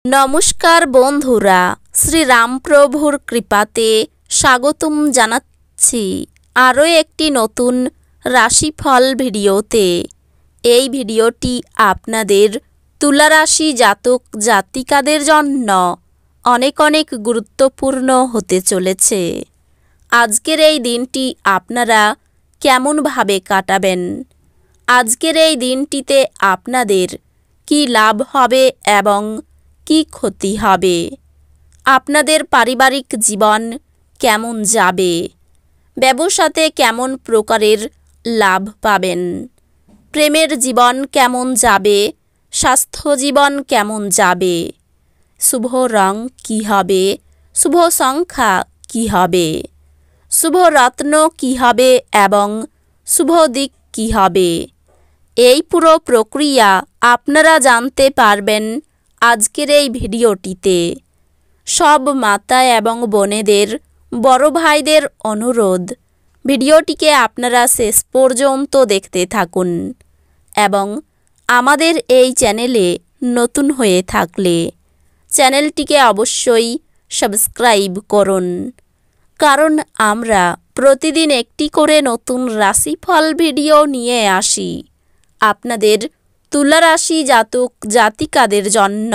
নমস্কার বন্ধুরা, শ্রীরামপ্রভুর কৃপাতে স্বাগতম জানাচ্ছি আরও একটি নতুন রাশিফল ভিডিওতে। এই ভিডিওটি আপনাদের তুলা রাশি জাতক জাতিকাদের জন্য অনেক অনেক গুরুত্বপূর্ণ হতে চলেছে। আজকের এই দিনটি আপনারা কেমনভাবে কাটাবেন, আজকের এই দিনটিতে আপনাদের কি লাভ হবে এবং কি ক্ষতি হবে, আপনাদের পারিবারিক জীবন কেমন যাবে, ব্যবসাতে কেমন প্রকারের লাভ পাবেন, প্রেমের জীবন কেমন যাবে, স্বাস্থ্য জীবন কেমন যাবে, শুভ রং কি হবে, শুভ সংখ্যা কি হবে, শুভ রত্ন কি হবে এবং শুভ দিক কি হবে, এই পুরো প্রক্রিয়া আপনারা জানতে পারবেন আজকের এই ভিডিওটিতে। সব মাতা এবং বোনেদের, বড় ভাইদের অনুরোধ, ভিডিওটিকে আপনারা শেষ পর্যন্ত দেখতে থাকুন এবং আমাদের এই চ্যানেলে নতুন হয়ে থাকলে চ্যানেলটিকে অবশ্যই সাবস্ক্রাইব করুন, কারণ আমরা প্রতিদিন একটি করে নতুন রাশিফল ভিডিও নিয়ে আসি আপনাদের তুলা রাশি জাতক জাতিকাদের জন্য।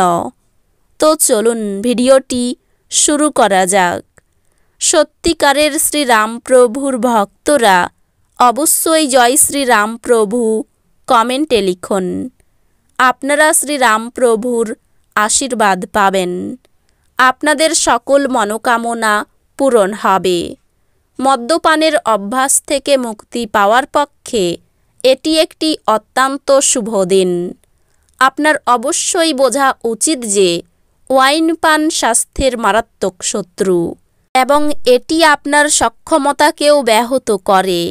তো চলুন ভিডিওটি শুরু করা যাক। সত্যিকারের শ্রীরামপ্রভুর ভক্তরা অবশ্যই জয় শ্রীরামপ্রভু কমেন্টে লিখুন। আপনারা শ্রীরামপ্রভুর আশীর্বাদ পাবেন, আপনাদের সকল মনোকামনা পূরণ হবে। মদ্যপানের অভ্যাস থেকে মুক্তি পাওয়ার পক্ষে এটি একটি অত্যন্ত শুভ দিন। আপনার অবশ্যই বোঝা উচিত যে ওয়াইন পান স্বাস্থ্যের মারাত্মক শত্রু এবং এটি আপনার সক্ষমতাকেও ব্যাহত করে।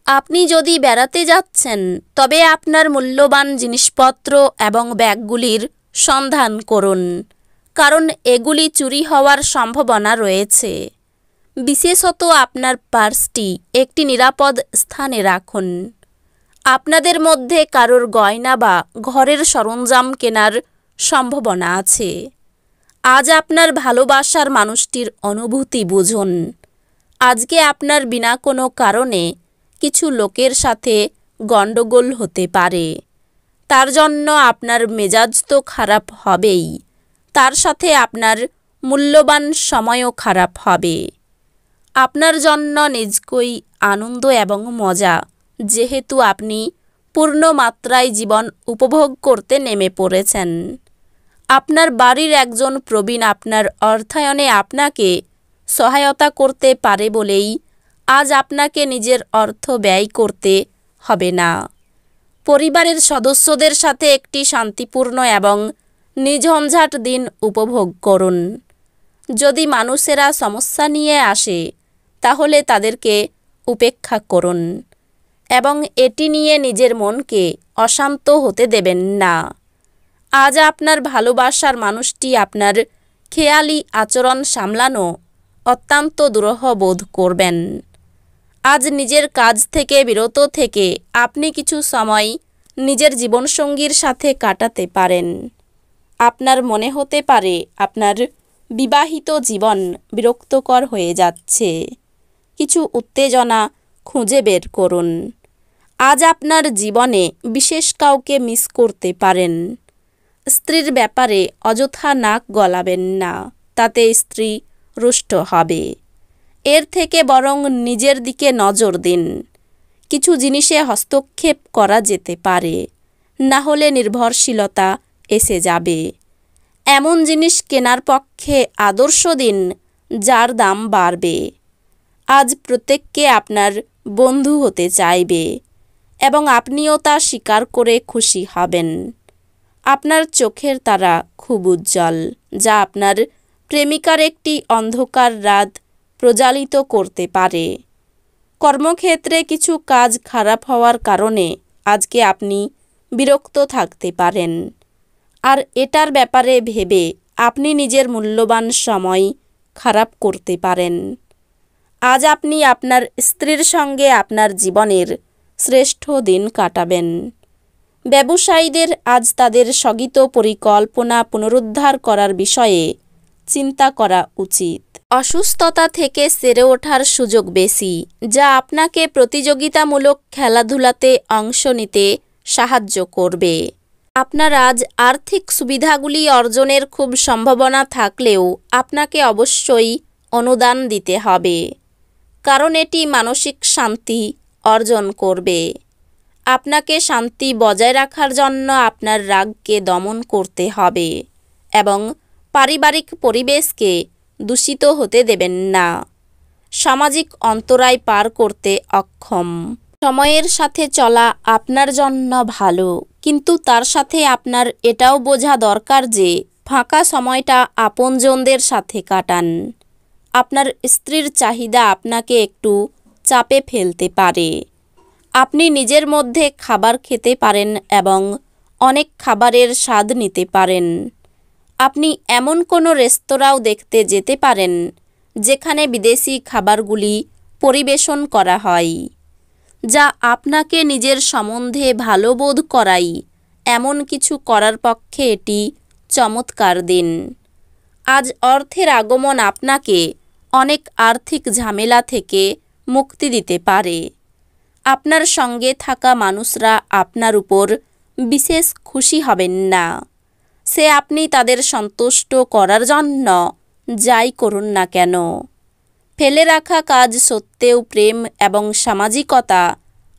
আপনি যদি বেড়াতে যাচ্ছেন তবে আপনার মূল্যবান জিনিসপত্র এবং ব্যাগগুলির সন্ধান করুন, কারণ এগুলি চুরি হওয়ার সম্ভাবনা রয়েছে। বিশেষত আপনার পার্সটি একটি নিরাপদ স্থানে রাখুন। আপনাদের মধ্যে কারোর গয়না বা ঘরের সরঞ্জাম কেনার সম্ভাবনা আছে। আজ আপনার ভালোবাসার মানুষটির অনুভূতি বুঝুন। আজকে আপনার বিনা কোনো কারণে কিছু লোকের সাথে গণ্ডগোল হতে পারে, তার জন্য আপনার মেজাজ তো খারাপ হবেই, তার সাথে আপনার মূল্যবান সময়ও খারাপ হবে। আপনার জন্য নিজকই আনন্দ এবং মজা, যেহেতু আপনি পূর্ণ মাত্রায় জীবন উপভোগ করতে নেমে পড়েছেন। আপনার বাড়ির একজন প্রবীণ আপনার অর্থায়নে আপনাকে সহায়তা করতে পারে বলেই আজ আপনাকে নিজের অর্থ ব্যয় করতে হবে না। পরিবারের সদস্যদের সাথে একটি শান্তিপূর্ণ এবং নিঝঞ্ঝাট দিন উপভোগ করুন। যদি মানুষেরা সমস্যা নিয়ে আসে তাহলে তাদেরকে উপেক্ষা করুন এবং এটি নিয়ে নিজের মনকে অশান্ত হতে দেবেন না। আজ আপনার ভালোবাসার মানুষটি আপনার খেয়ালি আচরণ সামলানো অত্যন্ত দুরূহ বোধ করবেন। আজ নিজের কাজ থেকে বিরত থেকে আপনি কিছু সময় নিজের জীবনসঙ্গীর সাথে কাটাতে পারেন। আপনার মনে হতে পারে আপনার বিবাহিত জীবন বিরক্তকর হয়ে যাচ্ছে। কিছু উত্তেজনা খুঁজে বের করুন। আজ আপনার জীবনে বিশেষ কাউকে মিস করতে পারেন। স্ত্রীর ব্যাপারে অযথা নাক গলাবেন না, তাতে স্ত্রী রুষ্ট হবে। এর থেকে বরং নিজের দিকে নজর দিন। কিছু জিনিসে হস্তক্ষেপ করা যেতে পারে, না হলে নির্ভরশীলতা এসে যাবে। এমন জিনিস কেনার পক্ষে আদর্শ দিন যার দাম বাড়বে। আজ প্রত্যেককে আপনার বন্ধু হতে চাইবে এবং আপনিও তা স্বীকার করে খুশি হবেন। আপনার চোখের তারা খুব উজ্জ্বল, যা আপনার প্রেমিকার একটি অন্ধকার রাত প্রজ্বালিত করতে পারে। কর্মক্ষেত্রে কিছু কাজ খারাপ হওয়ার কারণে আজকে আপনি বিরক্ত থাকতে পারেন, আর এটার ব্যাপারে ভেবে আপনি নিজের মূল্যবান সময় খারাপ করতে পারেন। আজ আপনি আপনার স্ত্রীর সঙ্গে আপনার জীবনের শ্রেষ্ঠ দিন কাটাবেন। ব্যবসায়ীদের আজ তাদের স্থগিত পরিকল্পনা পুনরুদ্ধার করার বিষয়ে চিন্তা করা উচিত। অসুস্থতা থেকে সেরে ওঠার সুযোগ বেশি, যা আপনাকে প্রতিযোগিতামূলক খেলাধুলাতে অংশ নিতে সাহায্য করবে। আপনার আজ আর্থিক সুবিধাগুলি অর্জনের খুব সম্ভাবনা থাকলেও আপনাকে অবশ্যই অনুদান দিতে হবে, কারণ এটি মানসিক শান্তি অর্জন করবে। আপনাকে শান্তি বজায় রাখার জন্য আপনার রাগকে দমন করতে হবে এবং পারিবারিক পরিবেশকে দূষিত হতে দেবেন না। সামাজিক অন্তরায় পার করতে অক্ষম। সময়ের সাথে চলা আপনার জন্য ভালো, কিন্তু তার সাথে আপনার এটাও বোঝা দরকার যে ফাঁকা সময়টা আপনজনদের সাথে কাটান। আপনার স্ত্রীর চাহিদা আপনাকে একটু চাপে ফেলতে পারে। আপনি নিজের মধ্যে খাবার খেতে পারেন এবং অনেক খাবারের স্বাদ নিতে পারেন। আপনি এমন কোনো রেস্তোরাঁও দেখতে যেতে পারেন যেখানে বিদেশি খাবারগুলি পরিবেশন করা হয়, যা আপনাকে নিজের সম্বন্ধে ভালো বোধ করায়। এমন কিছু করার পক্ষে এটি চমৎকার দিন। আজ অর্থের আগমন আপনাকে অনেক আর্থিক ঝামেলা থেকে মুক্তি দিতে পারে। আপনার সঙ্গে থাকা মানুষরা আপনার উপর বিশেষ খুশি হবেন না। সে আপনি তাদের সন্তুষ্ট করার জন্য যাই করুন না কেন। ফেলে রাখা কাজ সত্ত্বেও প্রেম এবং সামাজিকতা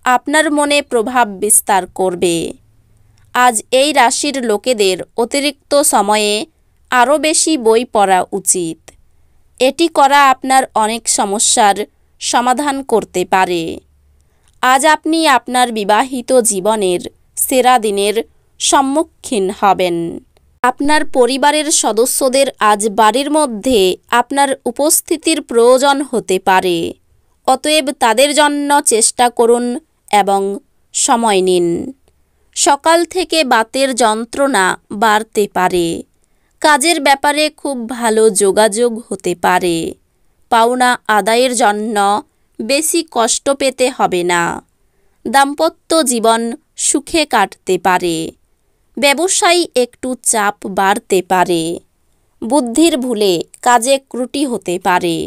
আপনার মনে প্রভাব বিস্তার করবে। আজ এই রাশির লোকেদের অতিরিক্ত সময়ে আরও বেশি বই পড়া উচিত। এটি করা আপনার অনেক সমস্যার সমাধান করতে পারে। আজ আপনি আপনার বিবাহিত জীবনের সেরা দিনের সম্মুখীন হবেন। আপনার পরিবারের সদস্যদের আজ বাড়ির মধ্যে আপনার উপস্থিতির প্রয়োজন হতে পারে, অতএব তাদের জন্য চেষ্টা করুন এবং সময় নিন। সকাল থেকে বাতের যন্ত্রণা বাড়তে পারে। কাজের ব্যাপারে খুব ভালো যোগাযোগ হতে পারে। পাওনা আদায়ের জন্য বেশি কষ্ট পেতে হবে না। দাম্পত্য জীবন সুখে কাটতে পারে। ব্যবসায়ী একটু চাপ বাড়তে পারে। বুদ্ধির ভুলে কাজে ত্রুটি হতে পারে।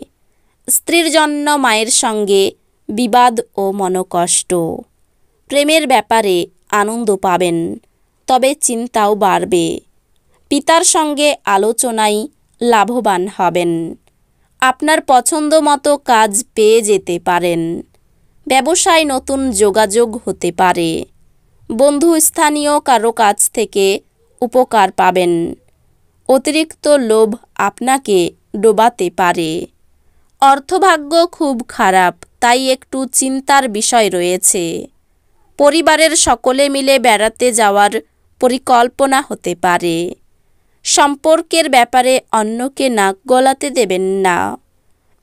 স্ত্রীর জন্য মায়ের সঙ্গে বিবাদ ও মনোকষ্ট। প্রেমের ব্যাপারে আনন্দ পাবেন, তবে চিন্তাও বাড়বে। পিতার সঙ্গে আলোচনায় লাভবান হবেন। আপনার পছন্দ মতো কাজ পেয়ে যেতে পারেন। ব্যবসায় নতুন যোগাযোগ হতে পারে। বন্ধু স্থানীয় কারো কাছ থেকে উপকার পাবেন। অতিরিক্ত লোভ আপনাকে ডোবাতে পারে। অর্থভাগ্য খুব খারাপ, তাই একটু চিন্তার বিষয় রয়েছে। পরিবারের সকলে মিলে বেড়াতে যাওয়ার পরিকল্পনা হতে পারে। সম্পর্কের ব্যাপারে অন্যকে নাক গলাতে দেবেন না।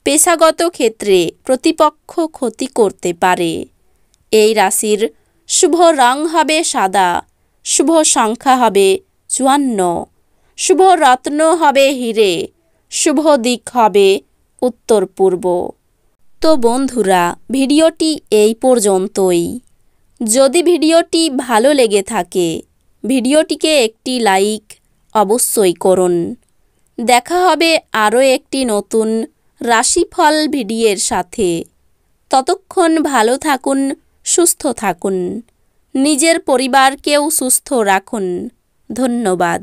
পেশাগত ক্ষেত্রে প্রতিপক্ষ ক্ষতি করতে পারে। এই রাশির শুভ রং হবে সাদা, শুভ সংখ্যা হবে 54, শুভ রত্ন হবে হিরে, শুভ দিক হবে উত্তর পূর্ব। তো বন্ধুরা, ভিডিওটি এই পর্যন্তই। যদি ভিডিওটি ভালো লেগে থাকে, ভিডিওটিকে একটি লাইক অবশ্যই করুন। দেখা হবে আরও একটি নতুন রাশিফল ভিডিওর সাথে। ততক্ষণ ভালো থাকুন, সুস্থ থাকুন, নিজের পরিবারকেও সুস্থ রাখুন। ধন্যবাদ।